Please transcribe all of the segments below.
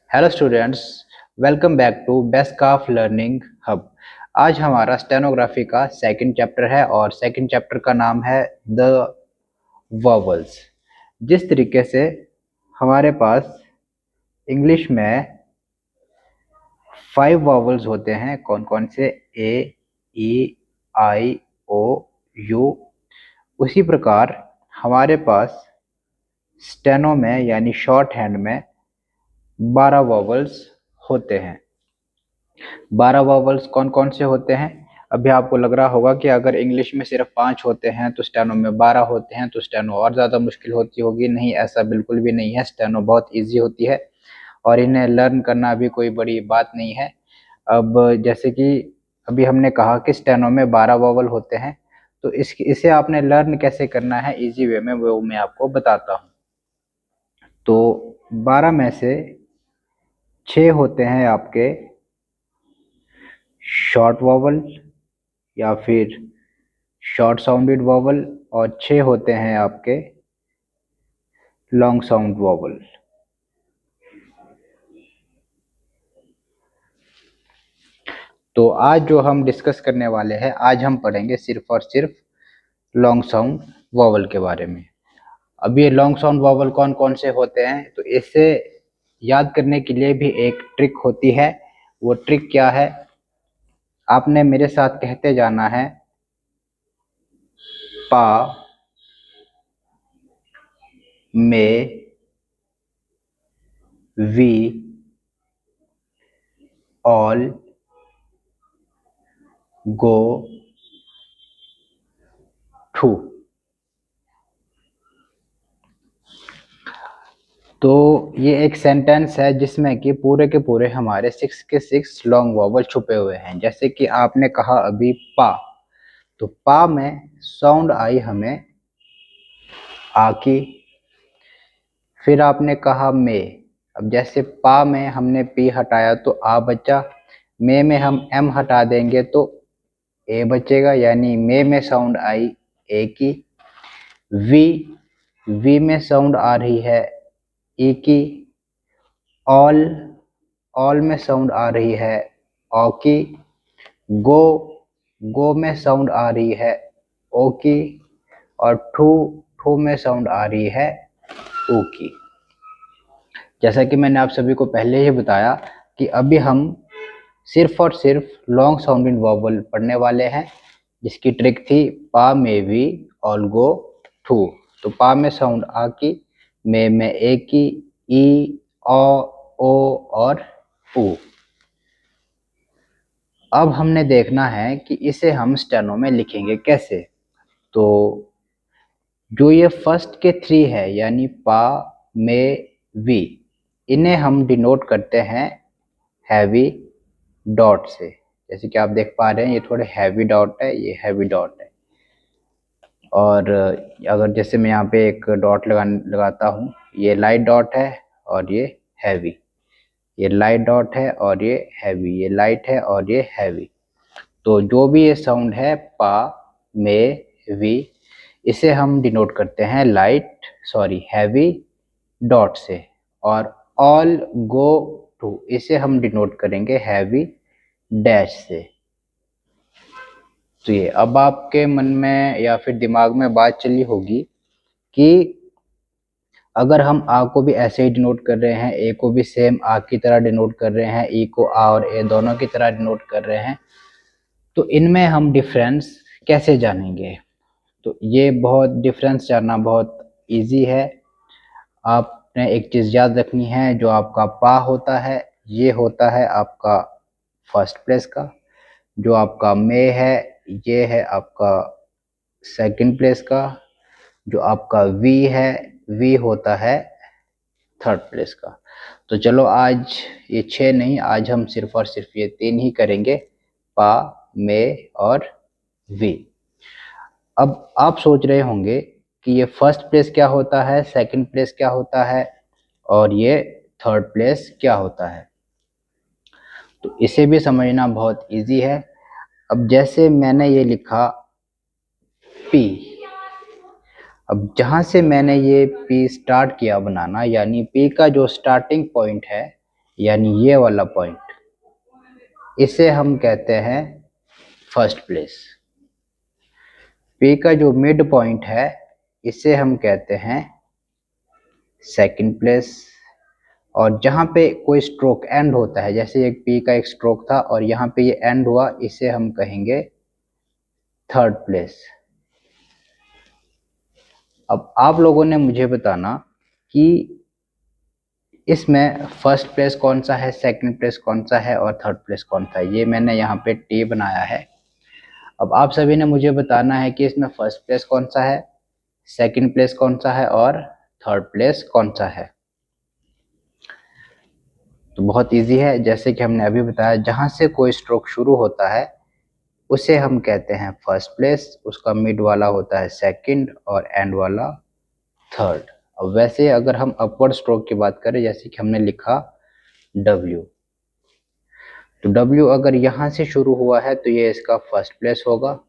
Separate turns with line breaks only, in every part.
Hello students, welcome back to Best of Learning Hub. आज हमारा stenography का second chapter है और सेकंड चैप्टर का नाम है द वॉवल्स। जिस तरीके से हमारे पास इंग्लिश में 5 वॉवल्स होते हैं, कौन कौन से? ए, ई, आई, ओ, यू। उसी प्रकार हमारे पास स्टेनो में यानी शॉर्ट हैंड में 12 वॉवल्स होते हैं। 12 वॉवल्स कौन कौन से होते हैं? अभी आपको लग रहा होगा कि अगर इंग्लिश में सिर्फ 5 होते हैं तो स्टेनो में 12 होते हैं, तो स्टेनो और ज़्यादा मुश्किल होती होगी। नहीं, ऐसा बिल्कुल भी नहीं है। स्टेनो बहुत इजी होती है और इन्हें लर्न करना भी कोई बड़ी बात नहीं है। अब जैसे कि अभी हमने कहा कि स्टेनो में 12 वॉवल होते हैं, तो इसे आपने लर्न कैसे करना है इजी वे में, वो मैं आपको बताता हूँ। तो 12 में से 6 होते हैं आपके शॉर्ट वॉवल या फिर शॉर्ट साउंडेड वॉवल, और 6 होते हैं आपके लॉन्ग साउंड वॉवल। तो आज जो हम डिस्कस करने वाले हैं, आज हम पढ़ेंगे सिर्फ और सिर्फ लॉन्ग साउंड वॉवल के बारे में। अब ये लॉन्ग साउंड वॉवल कौन कौन से होते हैं, तो इसे याद करने के लिए भी एक ट्रिक होती है। वो ट्रिक क्या है? आपने मेरे साथ कहते जाना है पा, मे, वी, ऑल, गो, ठू। तो ये एक सेंटेंस है जिसमें कि पूरे के पूरे हमारे 6 के 6 लॉन्ग वॉवल छुपे हुए हैं। जैसे कि आपने कहा अभी पा, तो पा में साउंड आई हमें आ की। फिर आपने कहा मे, अब जैसे पा में हमने पी हटाया तो आ बचा। मे में हम एम हटा देंगे तो ए बचेगा, यानी मे में साउंड आई ए की। वी, वी में साउंड आ रही है ई की। ऑल, ऑल में साउंड आ रही है ओ की। गो, गो में साउंड आ रही है ओ की। और ठू, ठू में साउंड आ रही है ऊ की। जैसा कि मैंने आप सभी को पहले ही बताया कि अभी हम सिर्फ और सिर्फ लॉन्ग साउंडिंग वॉवल पढ़ने वाले हैं, जिसकी ट्रिक थी पा में वी ऑल गो ठू। तो पा में साउंड आ की, मे में ए की, ई, ओ और ऊ। अब हमने देखना है कि इसे हम स्टेनो में लिखेंगे कैसे। तो जो ये फर्स्ट के 3 है यानी पा, मे, वी, इन्हें हम डिनोट करते हैं हैवी डॉट से। जैसे कि आप देख पा रहे हैं ये थोड़े हैवी डॉट है, ये हैवी डॉट है। और अगर जैसे मैं यहाँ पे एक डॉट लगाता हूँ, ये लाइट डॉट है और ये हैवी। ये लाइट डॉट है और ये हैवी, ये लाइट है और ये हैवी। तो जो भी ये साउंड है पा, मे, वी, इसे हम डिनोट करते हैं हैवी डॉट से। और ऑल, गो, टू, इसे हम डिनोट करेंगे हैवी डैश से। तो ये अब आपके मन में या फिर दिमाग में बात चली होगी कि अगर हम आ को भी ऐसे ही डिनोट कर रहे हैं, ए को भी सेम आ की तरह डिनोट कर रहे हैं, ई को आ और ए दोनों की तरह डिनोट कर रहे हैं, तो इनमें हम डिफरेंस कैसे जानेंगे? तो ये बहुत डिफरेंस जानना बहुत इजी है। आपने एक चीज़ याद रखनी है, जो आपका पा होता है ये होता है आपका फर्स्ट प्लेस का। जो आपका मे है ये है आपका सेकंड प्लेस का। जो आपका वी है, वी होता है थर्ड प्लेस का। तो चलो आज ये 6 नहीं, आज हम सिर्फ और सिर्फ ये 3 ही करेंगे, पा, मे और वी। अब आप सोच रहे होंगे कि ये फर्स्ट प्लेस क्या होता है, सेकंड प्लेस क्या होता है और ये थर्ड प्लेस क्या होता है। तो इसे भी समझना बहुत इजी है। अब जैसे मैंने ये लिखा पी, अब जहां से मैंने ये पी स्टार्ट किया बनाना, यानी पी का जो स्टार्टिंग पॉइंट है यानी ये वाला पॉइंट, इसे हम कहते हैं फर्स्ट प्लेस। P का जो मिड पॉइंट है इसे हम कहते हैं सेकंड प्लेस। और जहाँ पे कोई स्ट्रोक एंड होता है, जैसे एक P का एक स्ट्रोक था और यहाँ पे ये एंड हुआ, इसे हम कहेंगे थर्ड प्लेस। अब आप लोगों ने मुझे बताना कि इसमें फर्स्ट प्लेस कौन सा है, सेकंड प्लेस कौन सा है और थर्ड प्लेस कौन सा है। ये मैंने यहाँ पे टी बनाया है। अब आप सभी ने मुझे बताना है कि इसमें फर्स्ट प्लेस कौन सा है, सेकंड प्लेस कौन सा है और थर्ड प्लेस कौन सा है। तो बहुत इजी है, जैसे कि हमने अभी बताया, जहां से कोई स्ट्रोक शुरू होता है उसे हम कहते हैं फर्स्ट प्लेस, उसका मिड वाला होता है सेकंड और एंड वाला थर्ड। अब वैसे अगर हम अपवर्ड स्ट्रोक की बात करें, जैसे कि हमने लिखा W, तो W अगर यहाँ से शुरू हुआ है तो ये इसका फर्स्ट प्लेस होगा,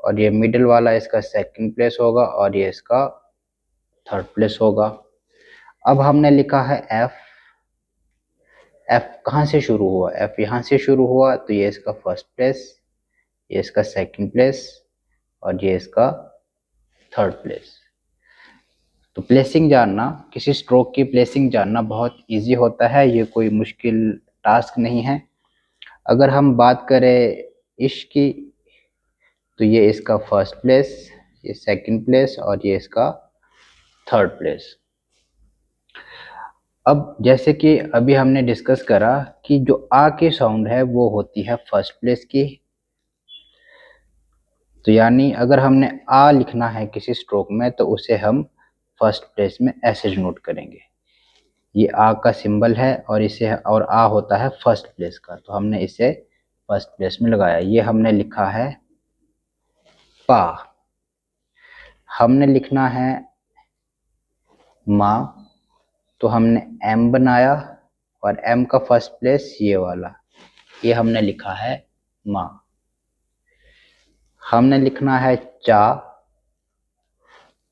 और ये मिडिल वाला इसका सेकंड प्लेस होगा और ये इसका थर्ड प्लेस होगा। अब हमने लिखा है F, F कहाँ से शुरू हुआ, F यहाँ से शुरू हुआ, तो ये इसका फर्स्ट प्लेस, ये इसका सेकंड प्लेस और ये इसका थर्ड प्लेस। तो प्लेसिंग जानना, किसी स्ट्रोक की प्लेसिंग जानना बहुत इजी होता है, ये कोई मुश्किल टास्क नहीं है। अगर हम बात करें इश्क की, तो ये इसका फर्स्ट प्लेस, ये सेकंड प्लेस और ये इसका थर्ड प्लेस। अब जैसे कि अभी हमने डिस्कस करा कि जो आ की साउंड है वो होती है फर्स्ट प्लेस की। तो यानी अगर हमने आ लिखना है किसी स्ट्रोक में तो उसे हम फर्स्ट प्लेस में ऐसे नोट करेंगे। ये आ का सिंबल है और इसे, और आ होता है फर्स्ट प्लेस का, तो हमने इसे फर्स्ट प्लेस में लगाया। ये हमने लिखा है पा। हमने लिखना है माँ, तो हमने एम बनाया और एम का फर्स्ट प्लेस ये वाला, ये हमने लिखा है माँ। हमने लिखना है चा,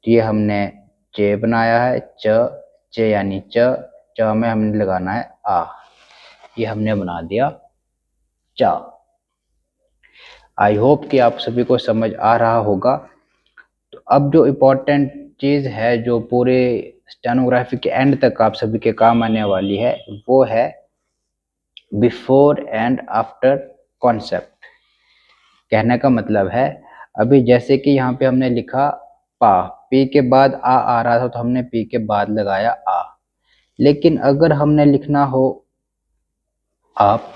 ये हमने चे बनाया है, चे यानी च में हमने लगाना है आ, ये हमने बना दिया चा। आई होप कि आप सभी को समझ आ रहा होगा। तो अब जो इम्पोर्टेंट चीज़ है जो पूरे स्टेनोग्राफी के एंड तक आप सभी के काम आने वाली है, वो है बिफोर एंड आफ्टर कॉन्सेप्ट। कहने का मतलब है, अभी जैसे कि यहाँ पे हमने लिखा पा, पी के बाद आ रहा था तो हमने पी के बाद लगाया आ। लेकिन अगर हमने लिखना हो आप,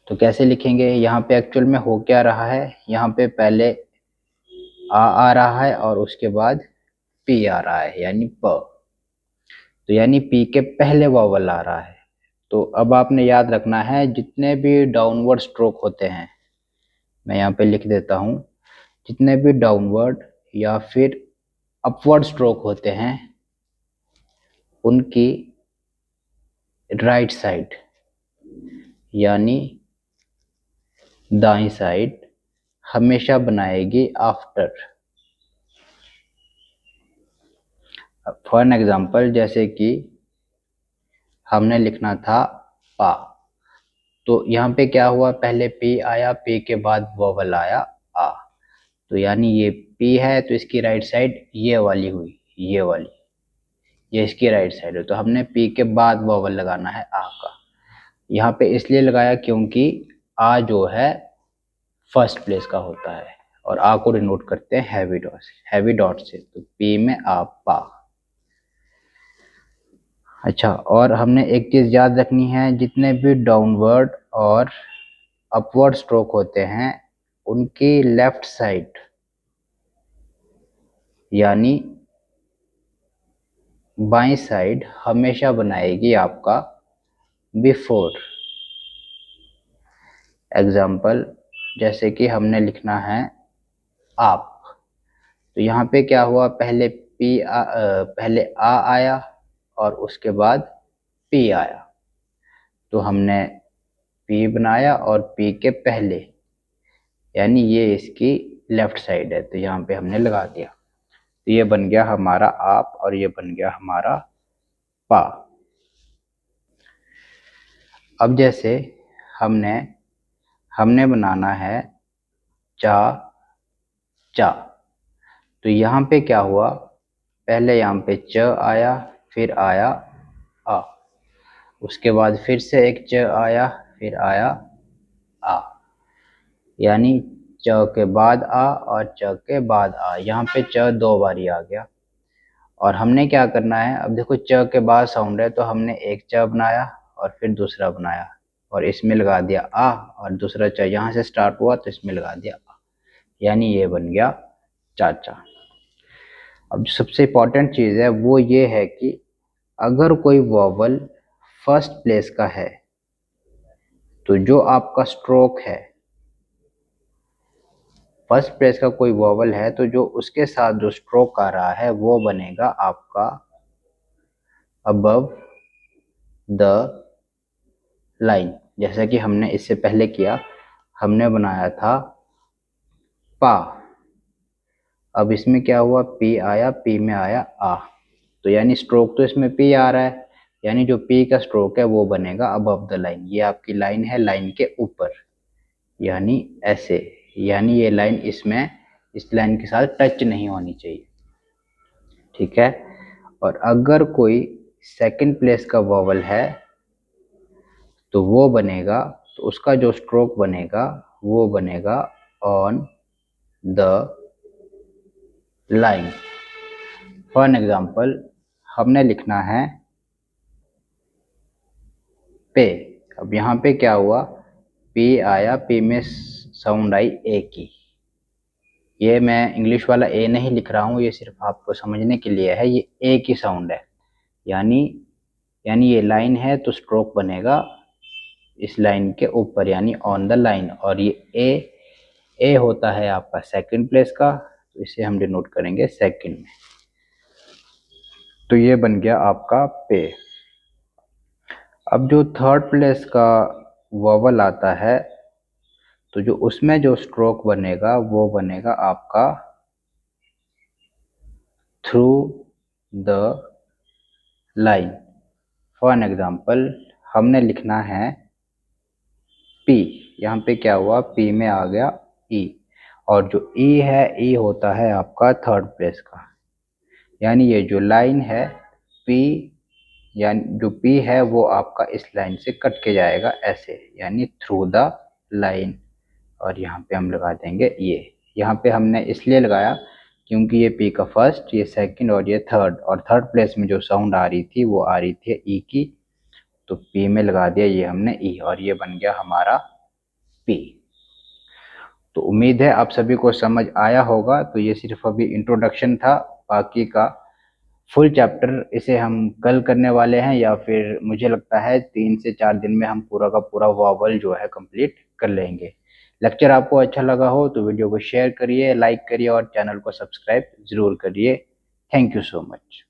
तो कैसे लिखेंगे। यहाँ पे एक्चुअल में हो क्या रहा है, यहाँ पे पहले आ रहा है और उसके बाद पी आ रहा है यानी प, तो यानी पी के पहले वावल आ रहा है। तो अब आपने याद रखना है, जितने भी डाउनवर्ड स्ट्रोक होते हैं, मैं यहाँ पे लिख देता हूँ, जितने भी डाउनवर्ड या फिर अपवर्ड स्ट्रोक होते हैं उनकी राइट साइड यानी दाईं साइड हमेशा बनाएगी आफ्टर। फॉर एग्जांपल, जैसे कि हमने लिखना था पा, तो यहाँ पे क्या हुआ, पहले पी आया, पी के बाद वोवल आया आ, तो यानी ये पी है तो इसकी राइट साइड ये वाली हुई, ये वाली, ये इसकी राइट साइड है। तो हमने पी के बाद वोवल लगाना है आ का। यहाँ पे इसलिए लगाया क्योंकि आ जो है फर्स्ट प्लेस का होता है और आ को डिनोट करते हैं हैवी डॉट से, तो पी में आ पा। अच्छा, और हमने एक चीज याद रखनी है, जितने भी डाउनवर्ड और अपवर्ड स्ट्रोक होते हैं उनकी लेफ्ट साइड यानी बाईं साइड हमेशा बनाएगी आपका बिफोर। एग्जाम्पल, जैसे कि हमने लिखना है आप, तो यहाँ पे क्या हुआ, पहले पहले आ आया और उसके बाद पी आया, तो हमने पी बनाया और पी के पहले यानी ये इसकी लेफ्ट साइड है, तो यहाँ पे हमने लगा दिया, तो ये बन गया हमारा आप और ये बन गया हमारा पा। अब जैसे हमने हमने बनाना है चा चा, तो यहाँ पे क्या हुआ, पहले यहाँ पे च आया, फिर आया आ, उसके बाद फिर से एक च आया, फिर आया आ, यानी च के बाद आ और च के बाद आ, यहाँ पे च दो बारी आ गया। और हमने क्या करना है, अब देखो च के बाद साउंड है तो हमने एक च बनाया और फिर दूसरा बनाया और इसमें लगा दिया आ, और दूसरा च यहाँ से स्टार्ट हुआ तो इसमें लगा दिया आ, यानी ये बन गया चाचा। अब जो सबसे इम्पोर्टेंट चीज़ है वो ये है कि अगर कोई वॉवल फर्स्ट प्लेस का है तो जो आपका स्ट्रोक है, फर्स्ट प्लेस का कोई वॉवल है तो जो उसके साथ जो स्ट्रोक आ रहा है वो बनेगा आपका अबव द लाइन। जैसा कि हमने इससे पहले किया, हमने बनाया था पा, अब इसमें क्या हुआ, पी आया, पी में आया आ, तो यानी स्ट्रोक तो इसमें पी आ रहा है, यानी जो पी का स्ट्रोक है वो बनेगा अबव द लाइन। ये आपकी लाइन है लाइन के ऊपर, यानी ऐसे, यानी ये लाइन इसमें इस लाइन के साथ टच नहीं होनी चाहिए, ठीक है। और अगर कोई सेकंड प्लेस का वॉवल है तो वो बनेगा, तो उसका जो स्ट्रोक बनेगा वो बनेगा on the line. For example हमने लिखना है पे, अब यहाँ पे क्या हुआ, पी आया, पी में साउंड आई ए की, ये मैं इंग्लिश वाला ए नहीं लिख रहा हूँ, ये सिर्फ आपको समझने के लिए है, ये ए की साउंड है, यानी यानी ये लाइन है तो स्ट्रोक बनेगा इस लाइन के ऊपर, यानी ऑन द लाइन। और ये ए होता है आपका सेकंड प्लेस का, तो इसे हम डिनोट करेंगे सेकंड में, तो ये बन गया आपका पे। अब जो थर्ड प्लेस का वॉवल आता है तो जो उसमें जो स्ट्रोक बनेगा वो बनेगा आपका through the line. For example हमने लिखना है पी, यहाँ पे क्या हुआ, पी में आ गया ई, और जो ई है, ई होता है आपका थर्ड प्लेस का, यानी ये जो लाइन है पी, यानी जो पी है वो आपका इस लाइन से कट के जाएगा ऐसे, यानी थ्रू द लाइन। और यहाँ पे हम लगा देंगे ये, यहाँ पे हमने इसलिए लगाया क्योंकि ये पी का फर्स्ट, ये सेकंड और ये थर्ड, और थर्ड प्लेस में जो साउंड आ रही थी वो आ रही थी ई की, तो पी में लगा दिया ये हमने ई, और ये बन गया हमारा पी। तो उम्मीद है आप सभी को समझ आया होगा। तो ये सिर्फ अभी इंट्रोडक्शन था, बाकी का फुल चैप्टर इसे हम कल करने वाले हैं, या फिर मुझे लगता है 3 से 4 दिन में हम पूरा का पूरा वॉवल जो है कंप्लीट कर लेंगे। लेक्चर आपको अच्छा लगा हो तो वीडियो को शेयर करिए, लाइक करिए और चैनल को सब्सक्राइब जरूर करिए। Thank you so much.